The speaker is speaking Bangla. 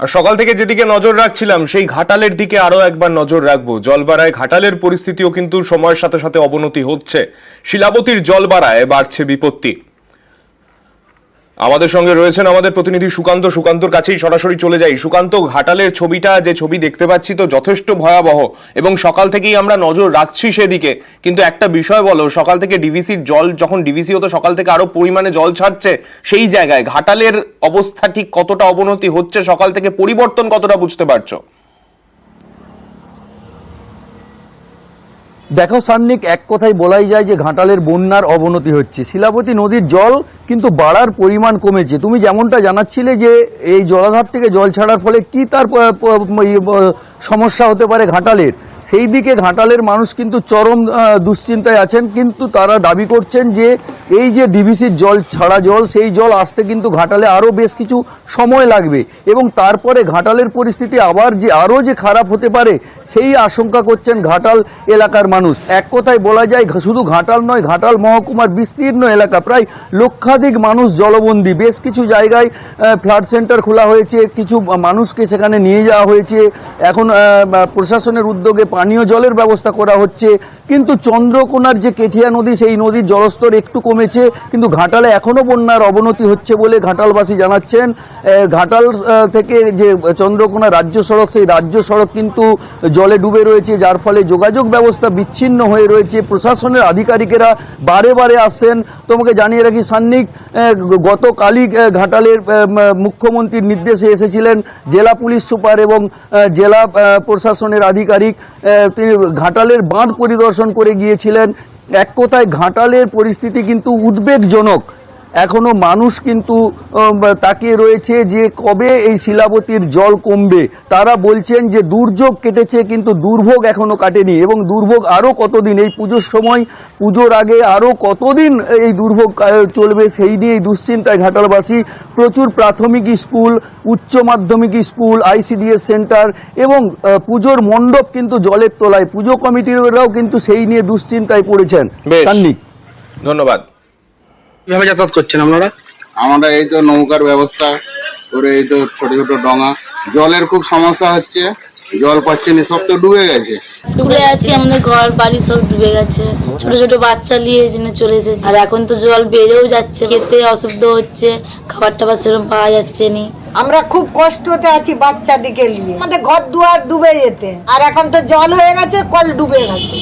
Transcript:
আর সকাল থেকে যেদিকে নজর রাখছিলাম সেই ঘাটালের দিকে আরো একবার নজর রাখবো। জল বাড়ায় ঘাটালের পরিস্থিতিও কিন্তু সময়ের সাথে সাথে অবনতি হচ্ছে। শিলাবতীর জল বাড়ায় বাড়ছে বিপত্তি। আমাদের সঙ্গে রয়েছেন আমাদের প্রতিনিধি সুকান্ত। সুকান্তর কাছেই সরাসরি চলে যাই। সুকান্ত, ঘাটালের ছবিটা যে ছবি দেখতে পাচ্ছি তো যথেষ্ট ভয়াবহ এবং সকাল থেকেই আমরা নজর রাখছি সেদিকে, কিন্তু একটা বিষয় বলো, সকাল থেকে ডিভিসির জল, যখন ডিভিসি হতো সকাল থেকে আরো পরিমাণে জল ছাড়ছে, সেই জায়গায় ঘাটালের অবস্থা ঠিক কতটা অবনতি হচ্ছে, সকাল থেকে পরিবর্তন কতটা বুঝতে পারছো? দেখো সান্নিক, এক কথাই বলাই যায় যে ঘাটালের বন্যার অবনতি হচ্ছে। শিলাবতী নদীর জল কিন্তু বাড়ার পরিমাণ কমেছে। তুমি যেমনটা জানাচ্ছিলে যে এই জলাধার থেকে জল ছাড়ার ফলে কি তার সমস্যা হতে পারে ঘাটালের, সেই দিকে ঘাটালের মানুষ কিন্তু চরম দুশ্চিন্তায় আছেন। কিন্তু তারা দাবি করছেন যে এই যে ডিভিসির জল ছাড়া জল, সেই জল আসতে কিন্তু ঘাটালে আরও বেশ কিছু সময় লাগবে এবং তারপরে ঘাটালের পরিস্থিতি আরও যে খারাপ হতে পারে সেই আশঙ্কা করছেন ঘাটাল এলাকার মানুষ। এক কথায় বলা যায় শুধু ঘাটাল নয়, ঘাটাল মহকুমার বিস্তীর্ণ এলাকা, প্রায় লক্ষাধিক মানুষ জলবন্দী। বেশ কিছু জায়গায় ফ্লাড সেন্টার খোলা হয়েছে, কিছু মানুষকে সেখানে নিয়ে যাওয়া হয়েছে। এখন প্রশাসনের উদ্যোগে পানীয় জলের ব্যবস্থা করা হচ্ছে। কিন্তু চন্দ্রকোনার যে কেঠিয়া নদী, সেই নদীর জলস্তর একটু কমেছে, কিন্তু ঘাটালে এখনও বন্যার অবনতি হচ্ছে বলে ঘাটালবাসী জানাচ্ছেন। ঘাটাল থেকে যে চন্দ্রকোনা রাজ্য সড়ক, সেই রাজ্য সড়ক কিন্তু জলে ডুবে রয়েছে, যার ফলে যোগাযোগ ব্যবস্থা বিচ্ছিন্ন হয়ে রয়েছে। প্রশাসনের আধিকারিকেরা বারে বারে আসেন। তোমাকে জানিয়ে রাখি সান্নিক, গতকালই ঘাটালের মুখ্যমন্ত্রীর নির্দেশে এসেছিলেন জেলা পুলিশ সুপার এবং জেলা প্রশাসনের আধিকারিক। তিনি ঘাটালের বাঁধ পরিদর্শন করে গিয়েছিলেন। এক কথায় ঘাটালের পরিস্থিতি কিন্তু উদ্বেগজনক। এখনো মানুষ কিন্তু তাকিয়ে রয়েছে যে কবে এই শিলাবতীর জল কমবে। তারা বলছেন যে দুর্যোগ কেটেছে কিন্তু দুর্ভোগ এখনো কাটেনি এবং দুর্ভোগ আরও কতদিন, এই পুজোর সময়, পুজোর আগে আরও কতদিন এই দুর্ভোগ চলবে, সেই নিয়ে দুশ্চিন্তায় ঘাটালবাসী। প্রচুর প্রাথমিক স্কুল, উচ্চ মাধ্যমিক স্কুল, ICDS সেন্টার এবং পুজোর মণ্ডপ কিন্তু জলের তলায়। পুজো কমিটিরাও কিন্তু সেই নিয়ে দুশ্চিন্তায় পড়েছেন। ধন্যবাদ। কিভাবে যাতায়াত করছেন আপনারা? আমরা এই তো নৌকার ব্যবস্থা করে, এই তো ছোট ছোট ডঙা। জলের খুব সমস্যা হচ্ছে, জল পাচ্ছে না, সব তো ডুবে গেছে। স্কুলে আছি, আমাদের ঘর বাড়ি সব ডুবে গেছে। ছোট ছোট বাচ্চা নিয়ে এই জন্য চলে এসেছি। আর এখন তো জল বেড়েও যাচ্ছে, খেতে অসুবিধা হচ্ছে, খাবার টাবার সেরকম পাওয়া যাচ্ছে না। আমরা খুব কষ্টতে আছি বাচ্চাদিকে নিয়ে, আমাদের ঘর দুয়ার ডুবে যেতে, আর এখন তো জল হয়ে গেছে, কল ডুবে গেছে।